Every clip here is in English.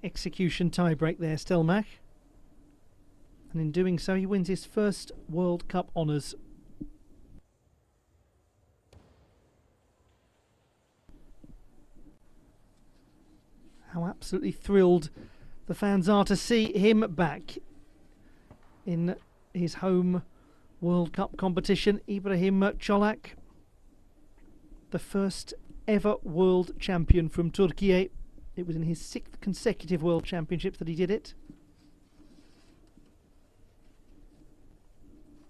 execution tiebreak there, Stelmach. And in doing so, he wins his first World Cup honours. How absolutely thrilled the fans are to see him back in his home World Cup competition. Ibrahim Çolak, the first ever world champion from Turkey. It was in his 6th consecutive World Championships that he did it.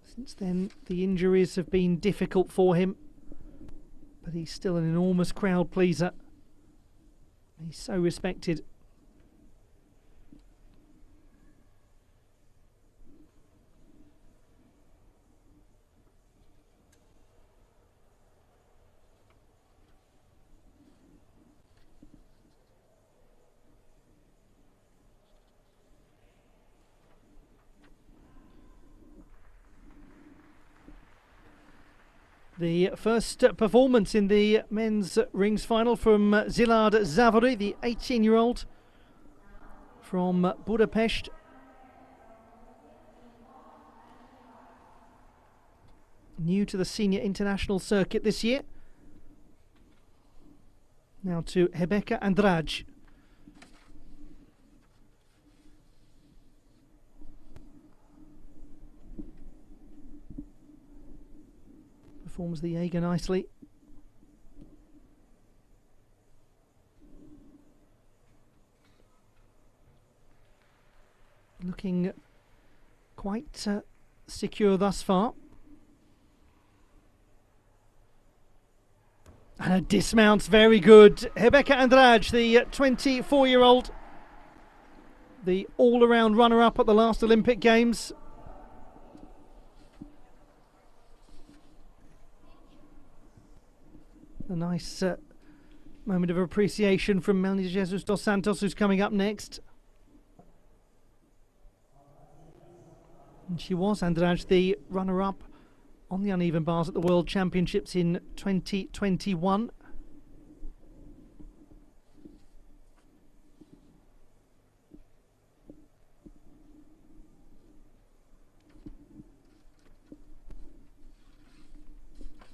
Since then, the injuries have been difficult for him, but he's still an enormous crowd pleaser. He's so respected. The first performance in the men's rings final from Szilard Zavori, the 18-year-old from Budapest. New to the senior international circuit this year. Now to Rebecca Andrade. Performs the Jaeger nicely. Looking quite secure thus far. And a dismount's very good. Rebecca Andrade, the 24-year-old, the all-around runner-up at the last Olympic Games. A nice moment of appreciation from Melanie de Jesus dos Santos, who's coming up next. And she was, Andrade, the runner-up on the uneven bars at the World Championships in 2021.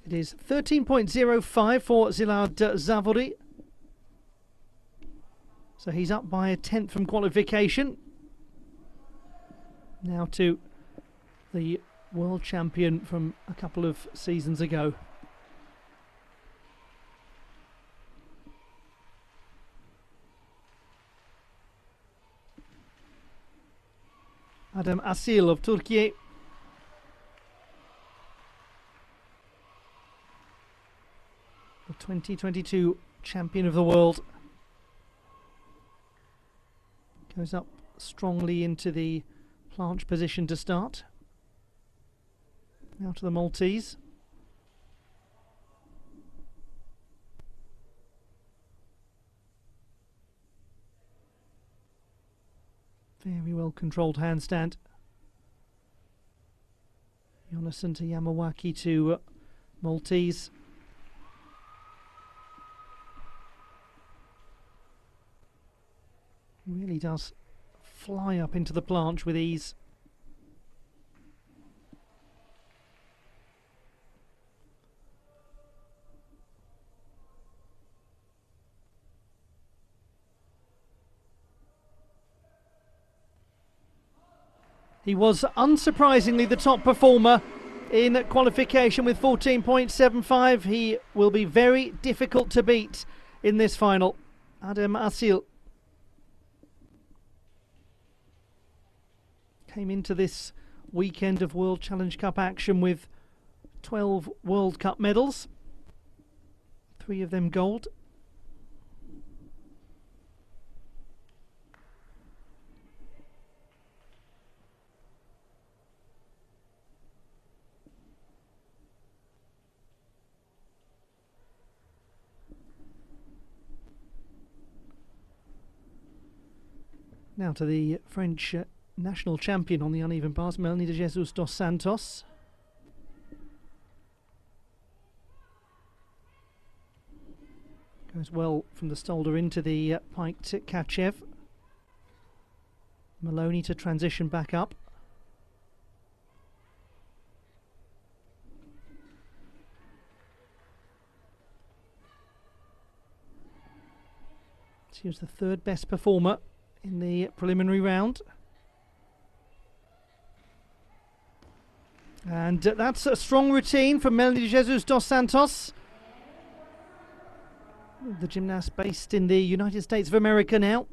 It is 13.05 for Szilard Zavori. So he's up by a 10th from qualification. Now to the world champion from a couple of seasons ago. Adem Asil of Turkey. The 2022 champion of the world. Goes up strongly into the planche position to start. Now to the Maltese. Very well controlled handstand. Jonasson to Yamawaki to Maltese. Really does fly up into the planche with ease. He was unsurprisingly the top performer in qualification with 14.75. He will be very difficult to beat in this final. Adem Asil came into this weekend of World Challenge Cup action with 12 World Cup medals, 3 of them gold. Now to the French national champion on the uneven bars, Melanie de Jesus dos Santos. Goes well from the Stolder into the piked Kachev. Maloney to transition back up. She was the third best performer in the preliminary round. And that's a strong routine from Melanie Jesus dos Santos. The gymnast based in the United States of America now.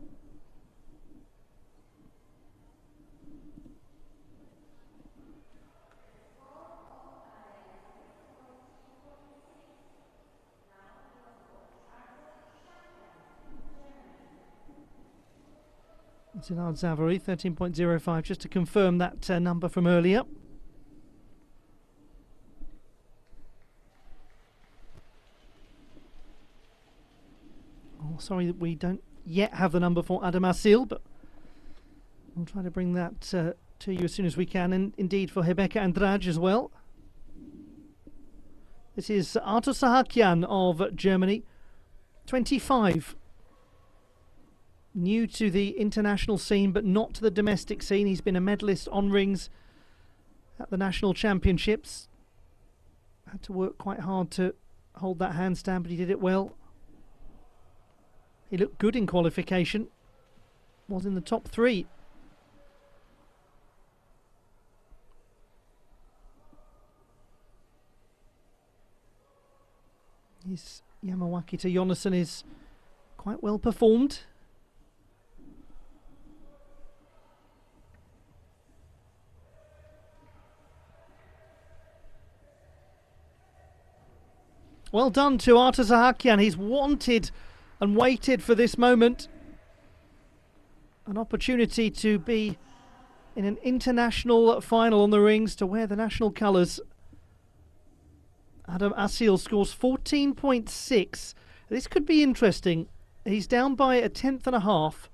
Zinard Zavary, 13.05, just to confirm that number from earlier. Oh, sorry that we don't yet have the number for Adam Asil, but we'll try to bring that to you as soon as we can, and indeed for Rebecca Andrade as well. This is Artur Sahakian of Germany, 25. New to the international scene, but not to the domestic scene. He's been a medalist on rings at the national championships. Had to work quite hard to hold that handstand, but he did it well. He looked good in qualification. Was in the top 3. His Yamawaki to Jonasson is quite well performed. Well done to Artur Sahakian. He's wanted and waited for this moment. An opportunity to be in an international final on the rings, to wear the national colours. Adam Asil scores 14.6. This could be interesting. He's down by a tenth and a half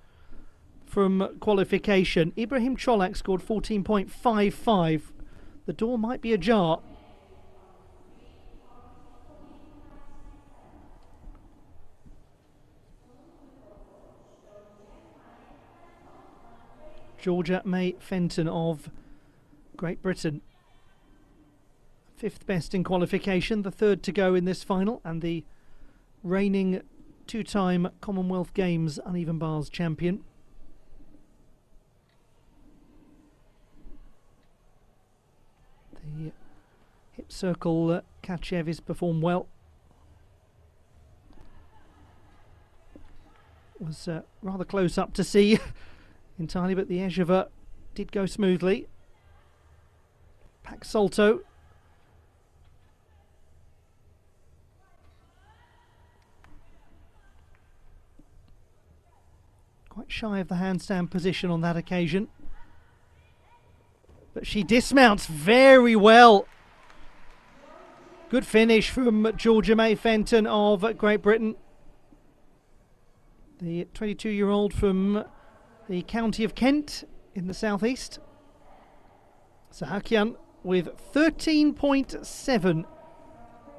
from qualification. Ibrahim Cholak scored 14.55. The door might be ajar. Georgia May Fenton of Great Britain. 5th best in qualification, the 3rd to go in this final, and the reigning 2-time Commonwealth Games uneven bars champion. The hip circle Kachev has performed well. Was rather close up to see entirely, but the Ejeva did go smoothly. Pak Salto. Quite shy of the handstand position on that occasion. But she dismounts very well. Good finish from Georgia May Fenton of Great Britain. The 22-year-old from the county of Kent in the southeast. Sahakian with 13.7.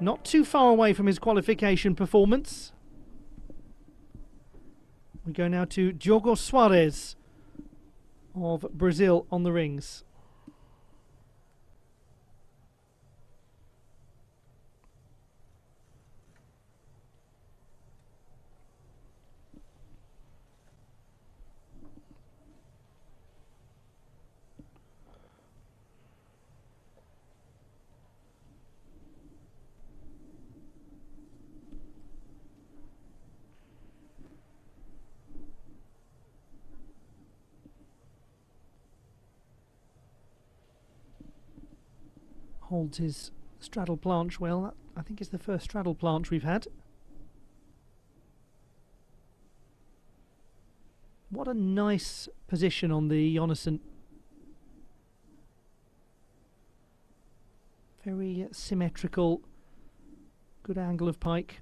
Not too far away from his qualification performance. We go now to Diogo Soares of Brazil on the rings. Holds his straddle planche well. That, I think, is the first straddle planche we've had. What a nice position on the Jonasson. Very symmetrical. Good angle of pike.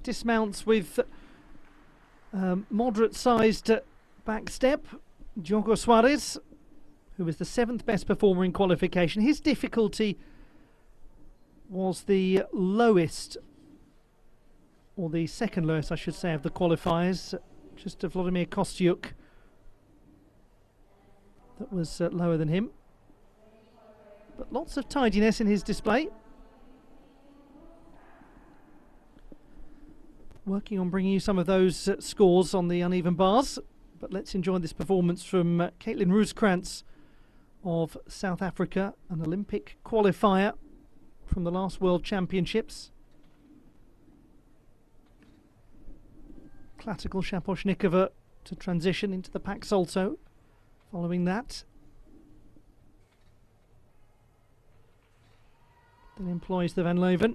Dismounts with moderate-sized back step. Diogo Soares, who was the 7th best performer in qualification. His difficulty was the lowest, or the second lowest, I should say, of the qualifiers. Just to Vladimir Kostyuk, that was lower than him. But lots of tidiness in his display. Working on bringing you some of those scores on the uneven bars. But let's enjoy this performance from Caitlin Rooskrantz of South Africa, an Olympic qualifier from the last World Championships. Classical Shaposhnikova to transition into the Pax Salto following that. Then employs the Van Leuven.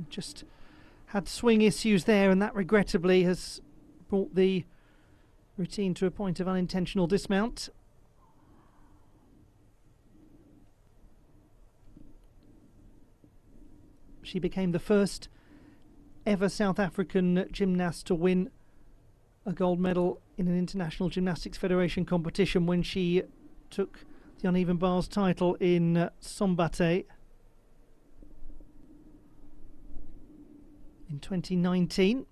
Just had swing issues there, and that regrettably has brought the routine to a point of unintentional dismount. She became the first ever South African gymnast to win a gold medal in an International Gymnastics Federation competition when she took the uneven bars title in Sombate in 2019.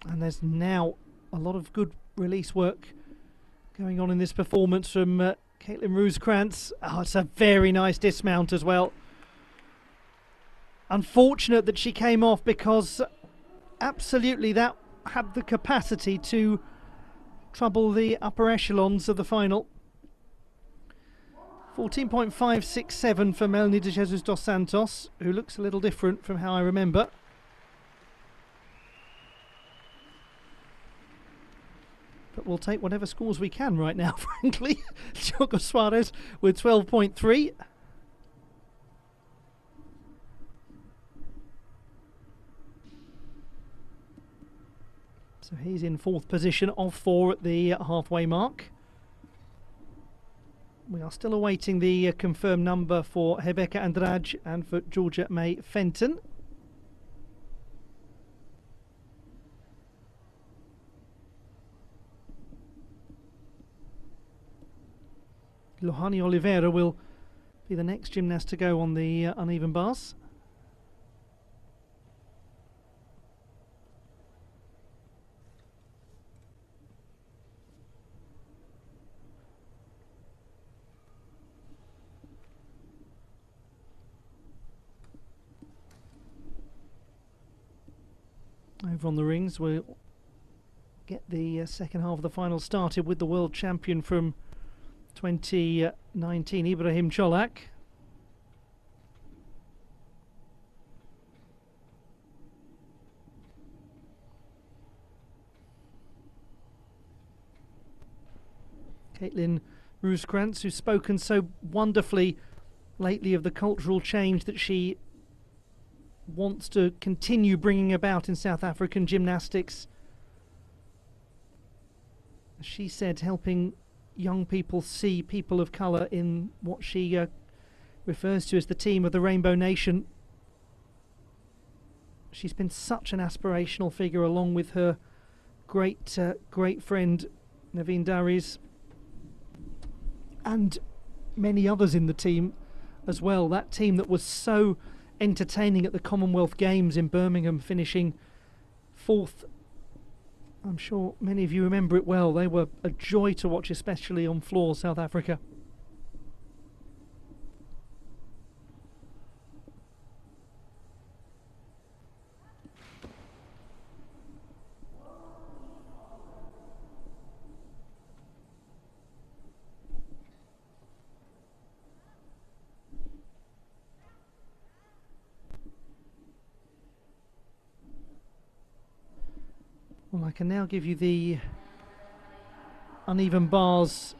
And there's now a lot of good release work going on in this performance from Caitlin Rooskrantz. Oh, it's a very nice dismount as well. Unfortunate that she came off, because absolutely that had the capacity to trouble the upper echelons of the final. 14.567 for Melanie de Jesus dos Santos, who looks a little different from how I remember. But we'll take whatever scores we can right now, frankly. Diogo Suarez with 12.3. So he's in fourth position of 4 at the halfway mark. We are still awaiting the confirmed number for Rebecca Andrade and for Georgia May Fenton. Lohane Oliveira will be the next gymnast to go on the uneven bars. Over on the rings, we'll get the second half of the final started with the world champion from 2019, Ibrahim Cholak. Caitlin Rooskrantz, who's spoken so wonderfully lately of the cultural change that she wants to continue bringing about in South African gymnastics. She said helping young people see people of colour in what she refers to as the team of the Rainbow Nation. She's been such an aspirational figure, along with her great friend Naveen Darius and many others in the team as well. That team that was so entertaining at the Commonwealth Games in Birmingham, finishing 4th. I'm sure many of you remember it well. They were a joy to watch, especially on floor, South Africa. Well, I can now give you the uneven bars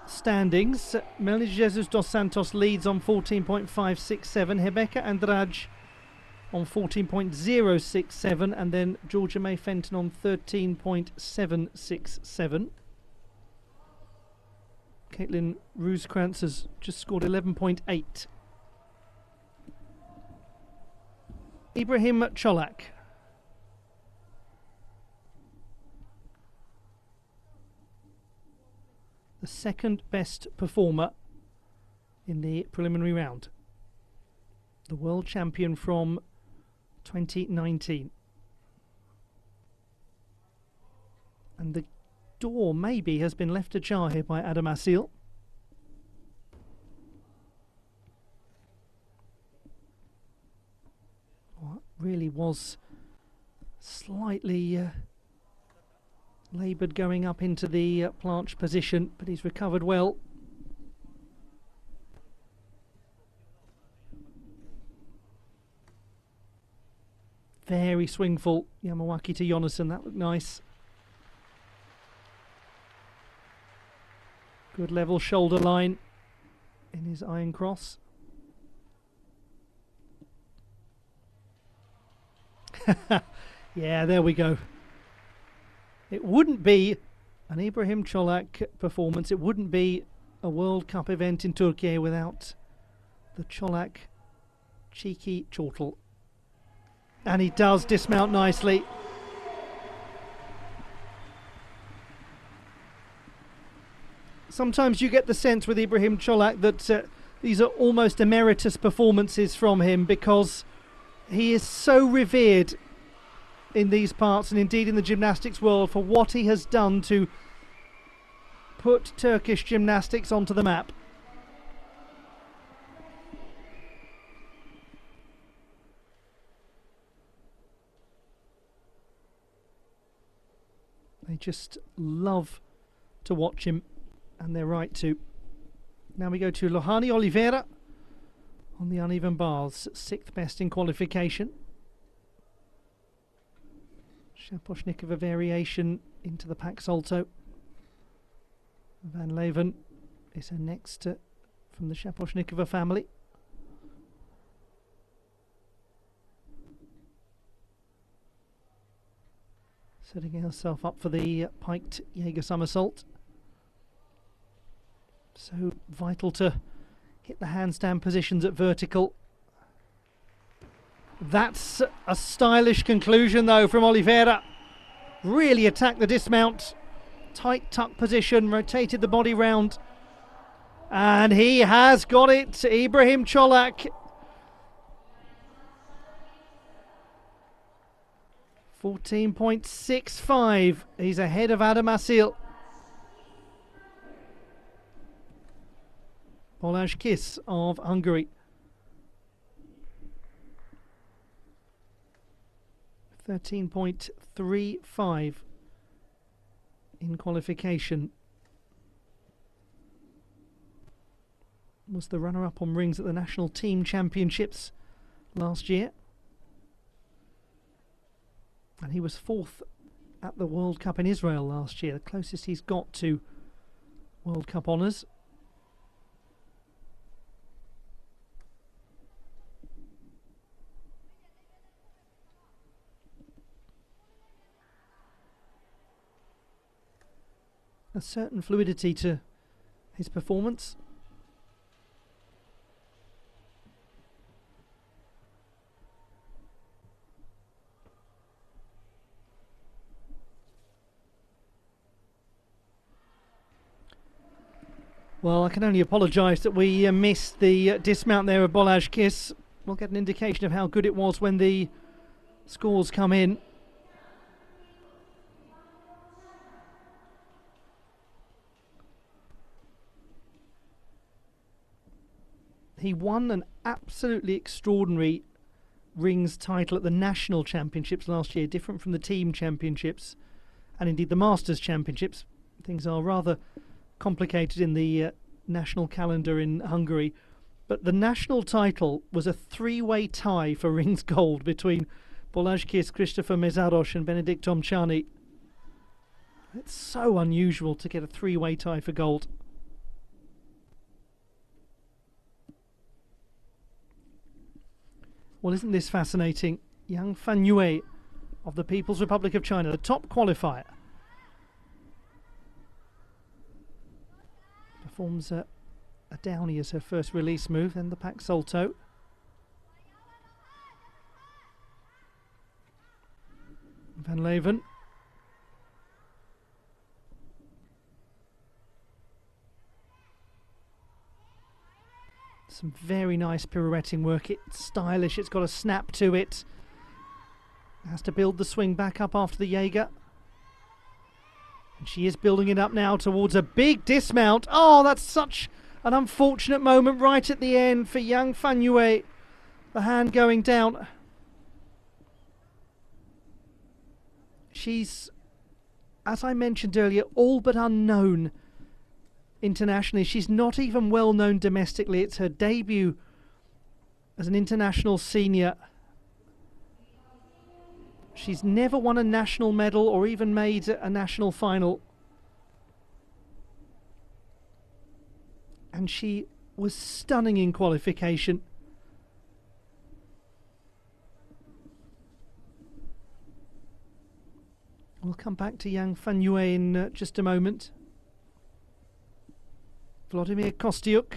standings. Melanie Jesus dos Santos leads on 14.567. Rebecca Andrade on 14.067. And then Georgia May Fenton on 13.767. Caitlin Rooskrantz has just scored 11.8. Ibrahim Cholak. the second best performer in the preliminary round. The world champion from 2019. And the door maybe has been left ajar here by Adam Asil. Well, really was slightly laboured going up into the planche position, but he's recovered well. Very swingful Yamawaki to Jonasson, that looked nice. Good level shoulder line in his iron cross. Yeah, there we go. It wouldn't be an Ibrahim Çolak performance. It wouldn't be a World Cup event in Turkey without the Çolak cheeky chortle. And he does dismount nicely. Sometimes you get the sense with Ibrahim Çolak that these are almost emeritus performances from him, because he is so revered in these parts and indeed in the gymnastics world for what he has done to put Turkish gymnastics onto the map. They just love to watch him, and they're right to. Now we go to Lohane Oliveira on the uneven bars, 6th best in qualification. Shaposhnikova variation into the pack salto. Van Leeuwen is her next from the Shaposhnikova family. Setting herself up for the piked Jaeger somersault. So vital to hit the handstand positions at vertical. That's a stylish conclusion though from Oliveira. Really attacked the dismount. Tight tuck position, rotated the body round. And he has got it, Ibrahim Çolak. 14.65. He's ahead of Adam Asil. Balázs Kiss of Hungary. 13.35 in qualification. Was the runner-up on rings at the National Team Championships last year. And he was 4th at the World Cup in Israel last year, the closest he's got to World Cup honours. A certain fluidity to his performance. Well, I can only apologise that we missed the dismount there of Balázs Kiss. We'll get an indication of how good it was when the scores come in. He won an absolutely extraordinary rings title at the National Championships last year, different from the Team Championships and indeed the Masters Championships. Things are rather complicated in the national calendar in Hungary, but the national title was a three-way tie for rings gold between Balázs Kiss, Christopher Mészáros and Benedikt Tomcsányi. It's so unusual to get a three-way tie for gold. Well, isn't this fascinating? Yang Fanyue of the People's Republic of China, the top qualifier, performs a downy as her first release move, then the pack salto. Van Leeuwen. Some very nice pirouetting work. It's stylish, it's got a snap to it. Has to build the swing back up after the Jaeger. And she is building it up now towards a big dismount. Oh, that's such an unfortunate moment right at the end for Yang Fanyue. The hand going down. She's, as I mentioned earlier, all but unknown internationally. She's not even well known domestically. It's her debut as an international senior. She's never won a national medal or even made a national final. And she was stunning in qualification. We'll come back to Yang Fanyue in just a moment. Vladimir Kostyuk,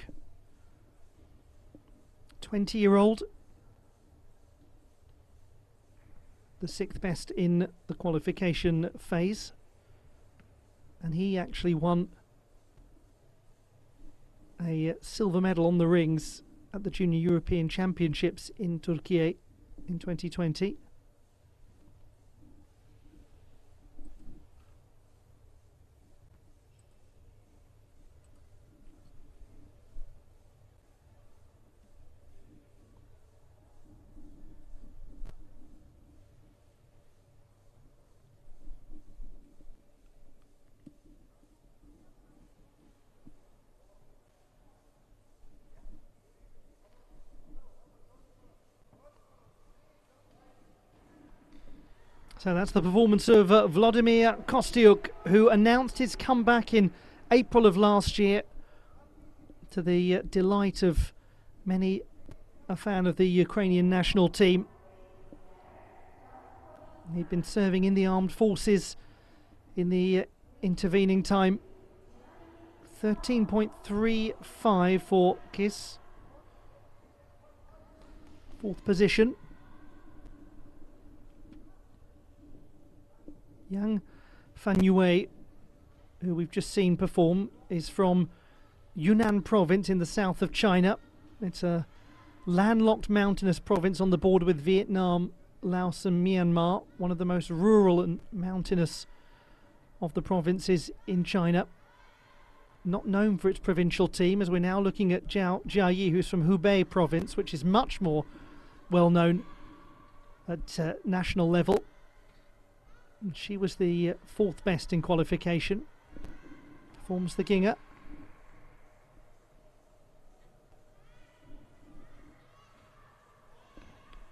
20-year-old. The 6th best in the qualification phase. And he actually won a silver medal on the rings at the Junior European Championships in Turkey in 2020. So that's the performance of Vladimir Kostyuk, who announced his comeback in April of last year, to the delight of many a fan of the Ukrainian national team. He'd been serving in the armed forces in the intervening time. 13.35 for Kiss. 4th position. Yang Fanyue, who we've just seen perform, is from Yunnan province in the south of China. It's a landlocked mountainous province on the border with Vietnam, Laos and Myanmar, one of the most rural and mountainous of the provinces in China. Not known for its provincial team, as we're now looking at Jiayi, who's from Hubei province, which is much more well known at national level. And she was the 4th best in qualification. Performs the Ginger.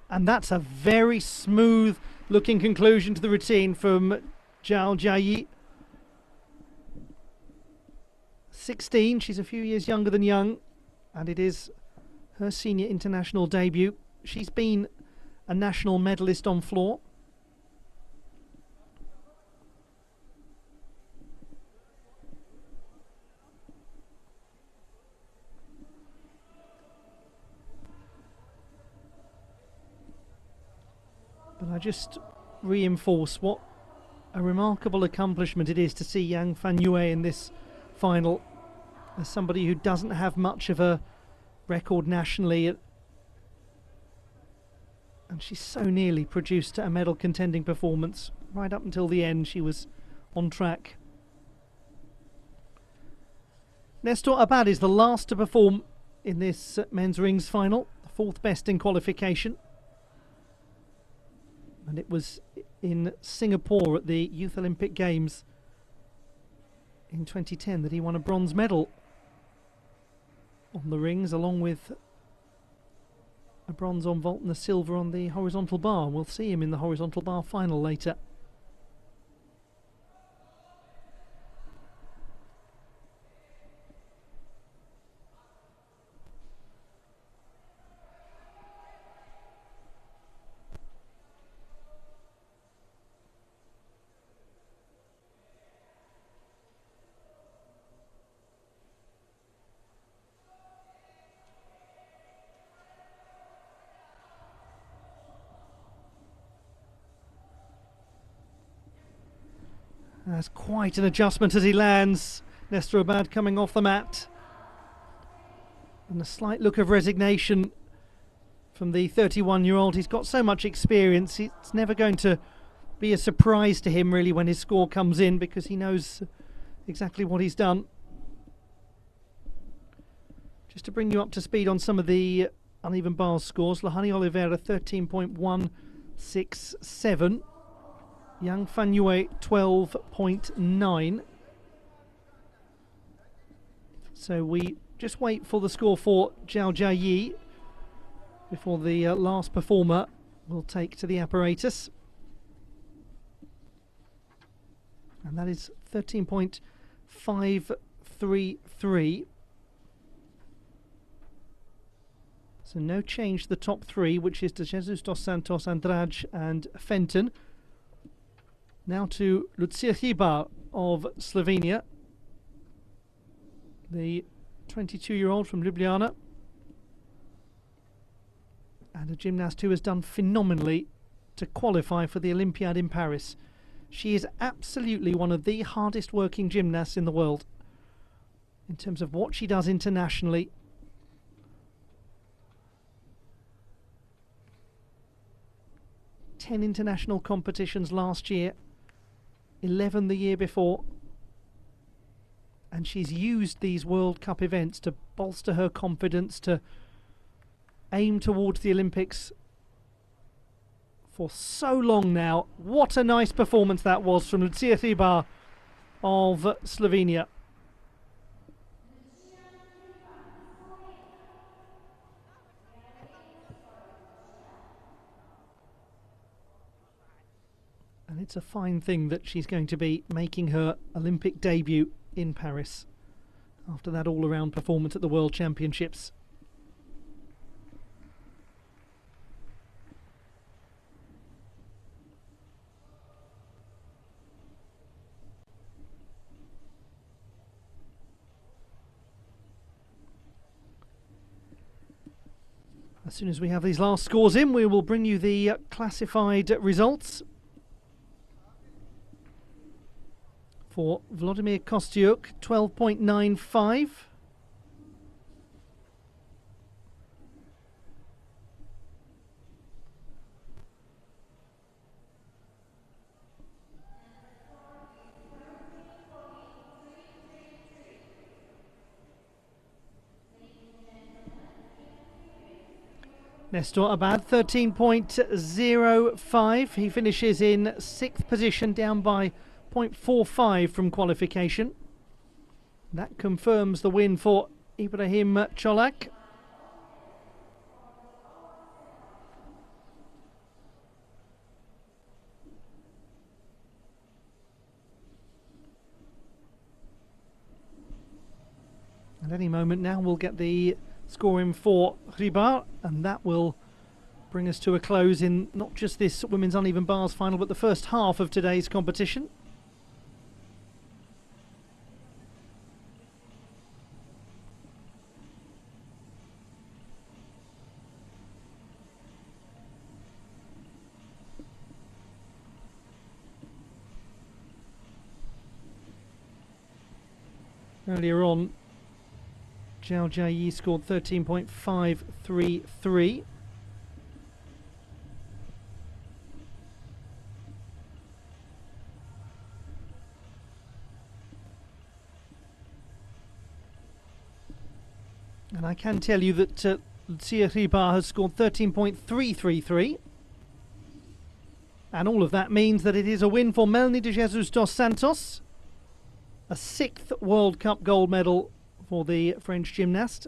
And that's a very smooth looking conclusion to the routine from Zhao Jiayi. 16, she's a few years younger than Young, and it is her senior international debut. She's been a national medalist on floor. But I just reinforce what a remarkable accomplishment it is to see Yang Fanyue in this final, as somebody who doesn't have much of a record nationally, and she so nearly produced a medal contending performance. Right up until the end she was on track. Nestor Abad is the last to perform in this men's rings final, the 4th best in qualification. And it was in Singapore at the Youth Olympic Games in 2010 that he won a bronze medal on the rings, along with a bronze on vault and a silver on the horizontal bar. We'll see him in the horizontal bar final later. That's quite an adjustment as he lands. Nestor Abad coming off the mat. And a slight look of resignation from the 31-year-old. He's got so much experience, it's never going to be a surprise to him really when his score comes in, because he knows exactly what he's done. Just to bring you up to speed on some of the uneven bars scores: Lahani Oliveira 13.167, Yang Fanyue 12.9. So we just wait for the score for Zhao Jiayi before the last performer will take to the apparatus. And that is 13.533. So no change to the top three, which is De Jesus dos Santos, Andrade and Fenton. Now to Lucia Hribar of Slovenia, the 22-year-old from Ljubljana, and a gymnast who has done phenomenally to qualify for the Olympiad in Paris. She is absolutely one of the hardest working gymnasts in the world in terms of what she does internationally. Ten international competitions last year, 11 the year before, and she's used these World Cup events to bolster her confidence, to aim towards the Olympics for so long now. What a nice performance that was from Lucia Hribar of Slovenia. And it's a fine thing that she's going to be making her Olympic debut in Paris after that all-around performance at the World Championships. As soon as we have these last scores in, we will bring you the classified results. For Vladimir Kostyuk, 12.95. Nestor Abad, 13.05. He finishes in 6th position, down by 0.45 from qualification. That confirms the win for Ibrahim Cholak. At any moment now we'll get the scoring for Hribar, and that will bring us to a close in not just this women's uneven bars final, but the first half of today's competition. Earlier on, Zhao Jiayi scored 13.533. And I can tell you that Lucia Hribar has scored 13.333. And all of that means that it is a win for Melanie de Jesus dos Santos. A 6th World Cup gold medal for the French gymnast.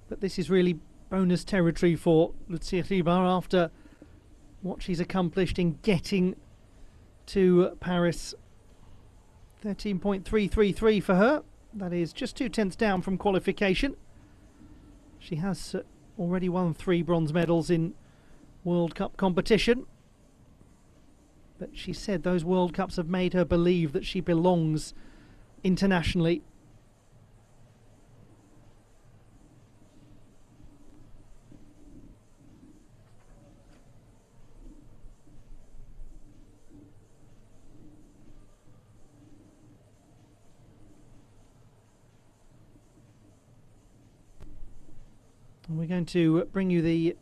But this is really bonus territory for Lucia Hribar after what she's accomplished in getting to Paris. 13.333 for her. That is just 0.2 down from qualification. She has already won 3 bronze medals in World Cup competition. But she said those World Cups have made her believe that she belongs internationally. And we're going to bring you the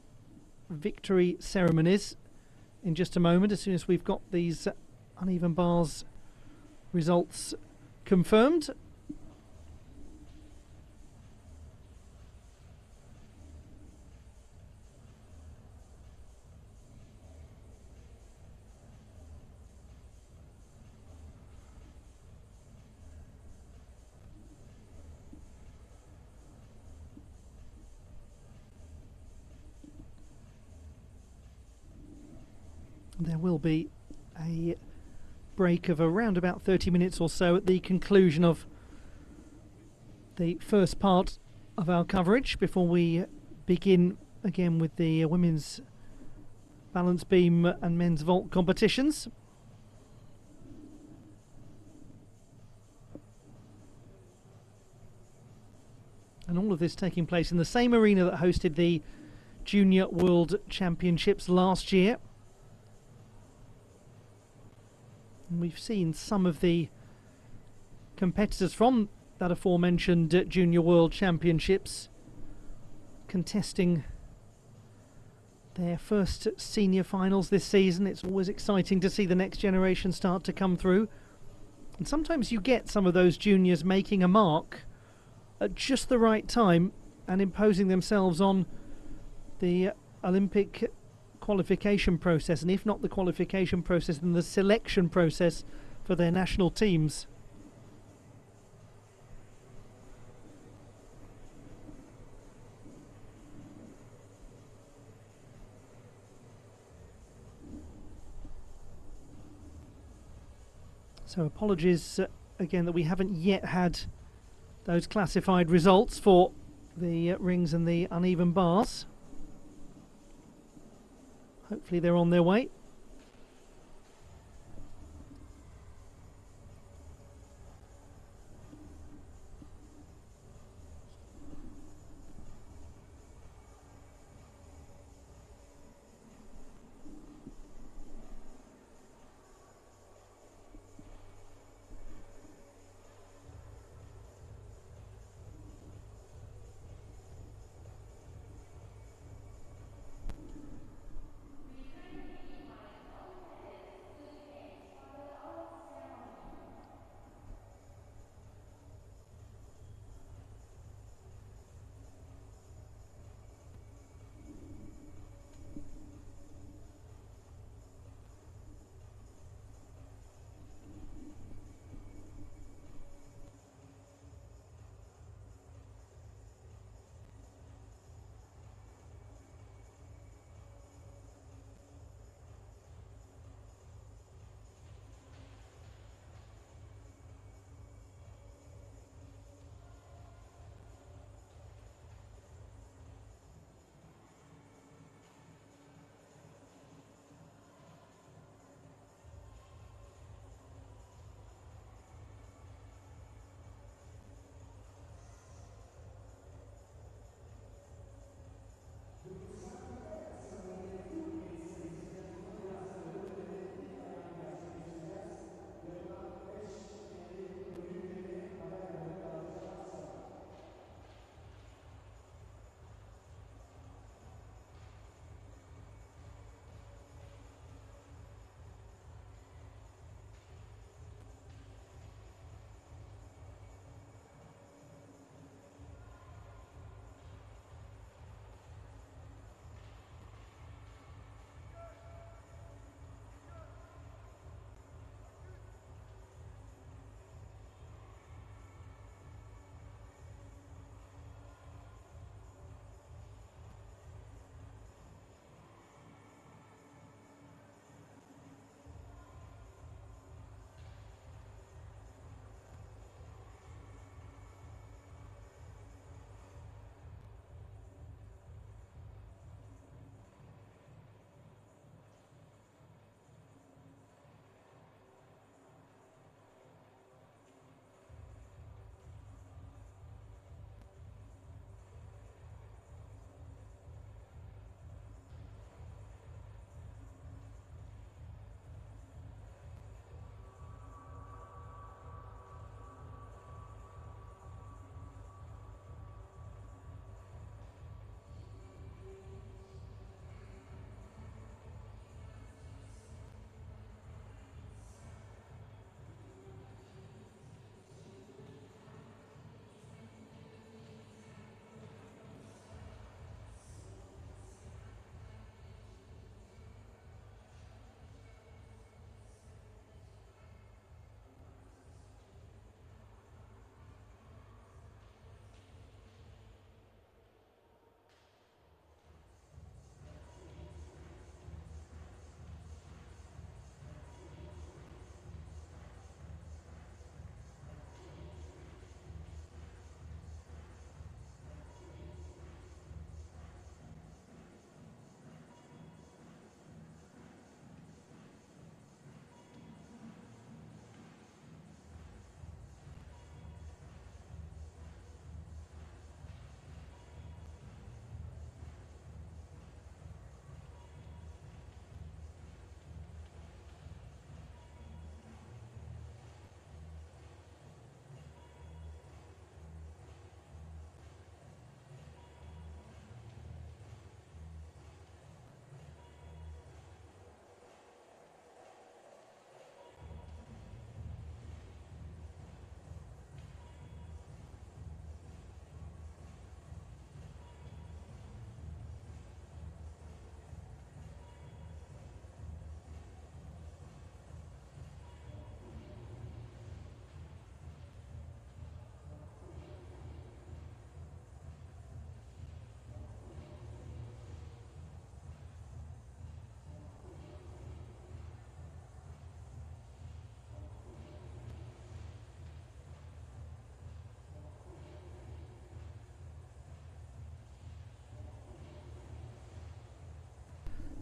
victory ceremonies in just a moment, as soon as we've got these uneven bars results confirmed. There will be a break of around about 30 minutes or so at the conclusion of the first part of our coverage before we begin again with the women's balance beam and men's vault competitions. And all of this taking place in the same arena that hosted the Junior World Championships last year. And we've seen some of the competitors from that aforementioned Junior World Championships contesting their first senior finals this season. It's always exciting to see the next generation start to come through. And sometimes you get some of those juniors making a mark at just the right time and imposing themselves on the Olympic qualification process, and if not the qualification process, then the selection process for their national teams. So apologies again that we haven't yet had those classified results for the rings and the uneven bars. Hopefully they're on their way.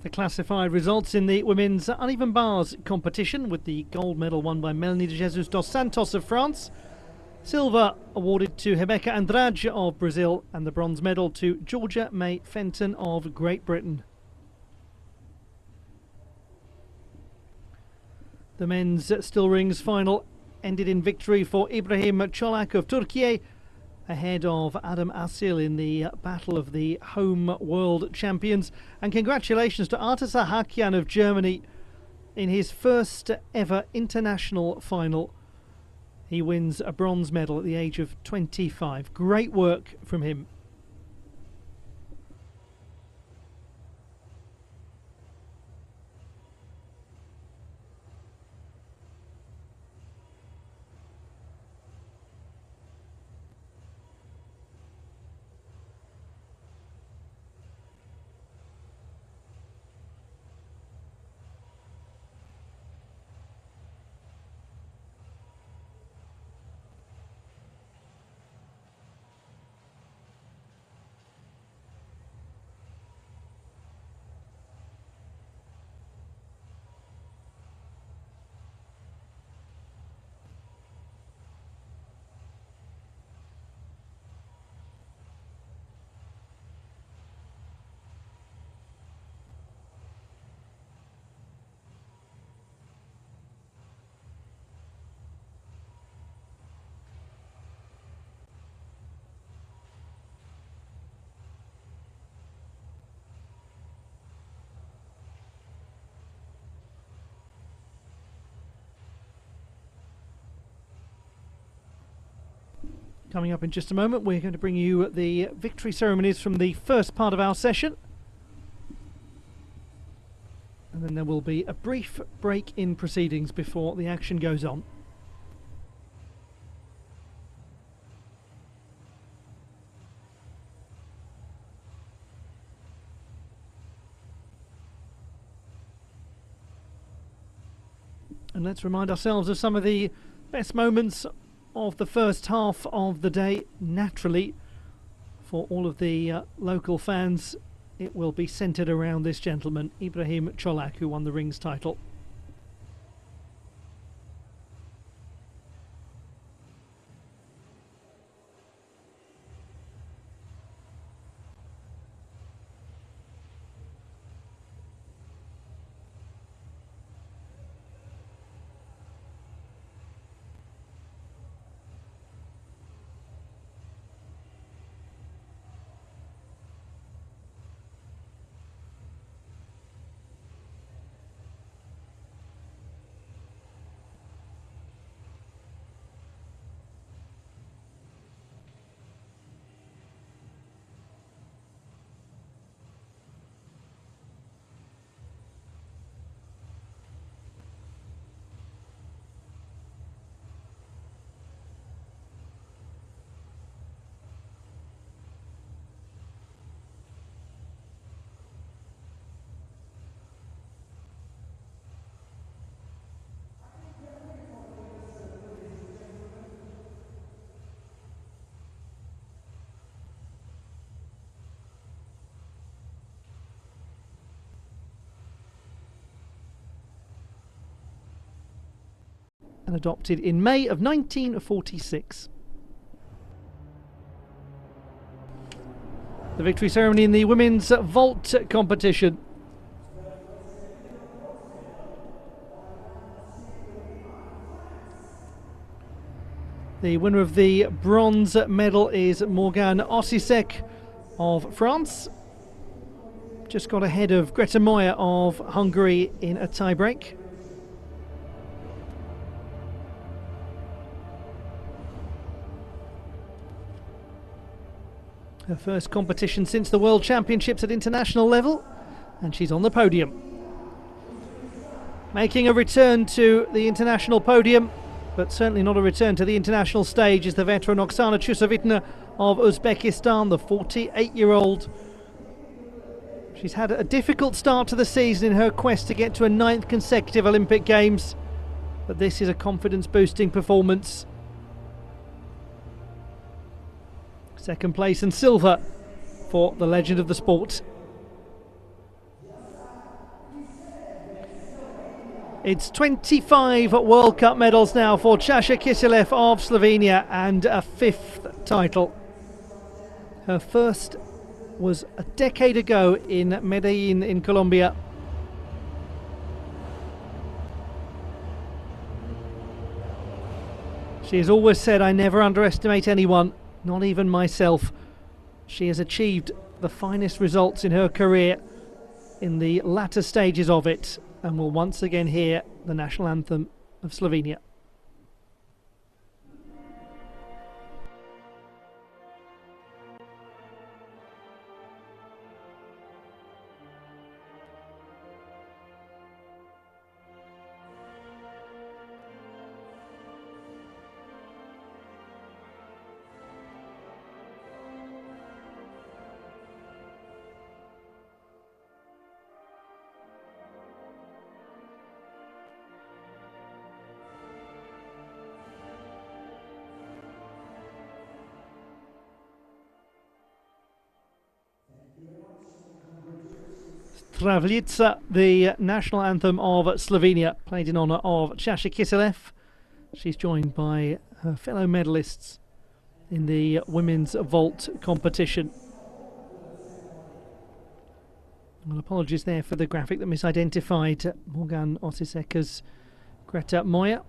The classified results in the women's uneven bars competition, with the gold medal won by Melanie de Jesus dos Santos of France, silver awarded to Rebecca Andrade of Brazil, and the bronze medal to Georgia May Fenton of Great Britain. The men's still rings final ended in victory for Ibrahim Çolak of Turkey, ahead of Adam Asil in the battle of the home world champions. And congratulations to Artur Sahakian of Germany in his first ever international final. He wins a bronze medal at the age of 25. Great work from him. Coming up in just a moment, we're going to bring you the victory ceremonies from the first part of our session. And then there will be a brief break in proceedings before the action goes on. And let's remind ourselves of some of the best moments of the first half of the day. Naturally, for all of the local fans, it will be centred around this gentleman, Ibrahim Çolak, who won the rings title. And adopted in May of 1946. The victory ceremony in the women's vault competition. The winner of the bronze medal is Morgane Osisek of France. Just got ahead of Greta Moyer of Hungary in a tiebreak. Her first competition since the World Championships at international level, and she's on the podium. Making a return to the international podium, but certainly not a return to the international stage, is the veteran Oksana Chusovitna of Uzbekistan, the 48-year-old. She's had a difficult start to the season in her quest to get to a 9th consecutive Olympic Games, but this is a confidence-boosting performance. Second place and silver for the legend of the sport. It's 25 World Cup medals now for Čaša Kyselyov of Slovenia, and a 5th title. Her first was a decade ago in Medellin in Colombia. She has always said, "I never underestimate anyone, not even myself." She has achieved the finest results in her career in the latter stages of it, and will once again hear the national anthem of Slovenia. Zdravljica, the national anthem of Slovenia, played in honour of Čaša Kyselyov. She's joined by her fellow medalists in the women's vault competition. Well, apologies there for the graphic that misidentified Morgan Osiseka's Greta Moya.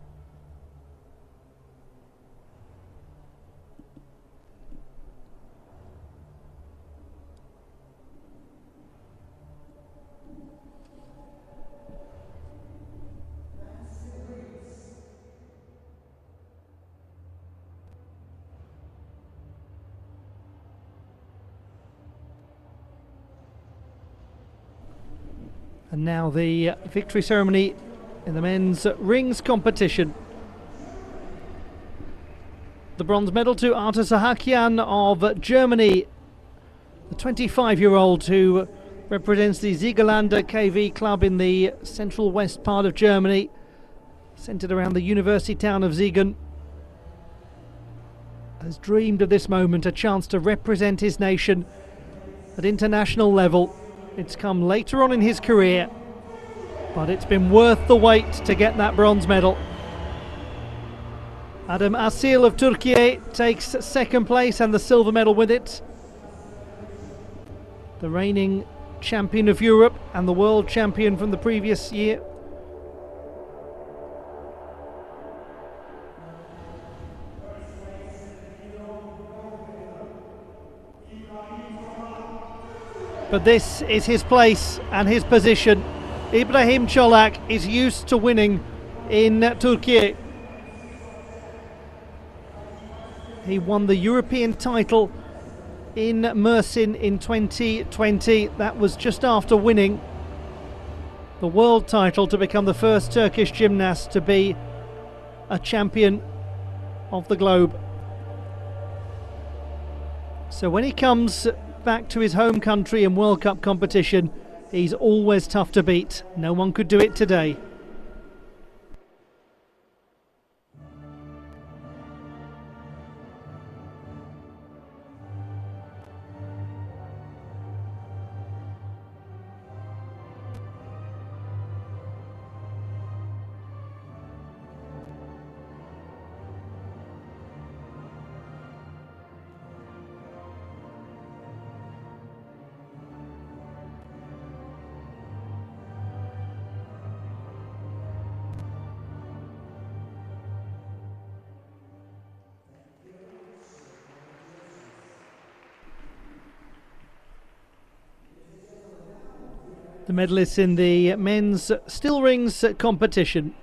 And now the victory ceremony in the men's rings competition. The bronze medal to Arta Sahakian of Germany, the 25-year-old who represents the Siegerländer KV club in the central west part of Germany, centred around the university town of Siegen. Has dreamed of this moment, a chance to represent his nation at international level. It's come later on in his career, but it's been worth the wait to get that bronze medal. Adam Asil of Turkey takes second place and the silver medal with it. The reigning champion of Europe and the world champion from the previous year. But this is his place and his position. Ibrahim Čolak is used to winning in Turkey. He won the European title in Mersin in 2020. That was just after winning the world title to become the first Turkish gymnast to be a champion of the globe. So when he comes back to his home country in World Cup competition, he's always tough to beat. No one could do it today. The medalists in the men's still rings competition.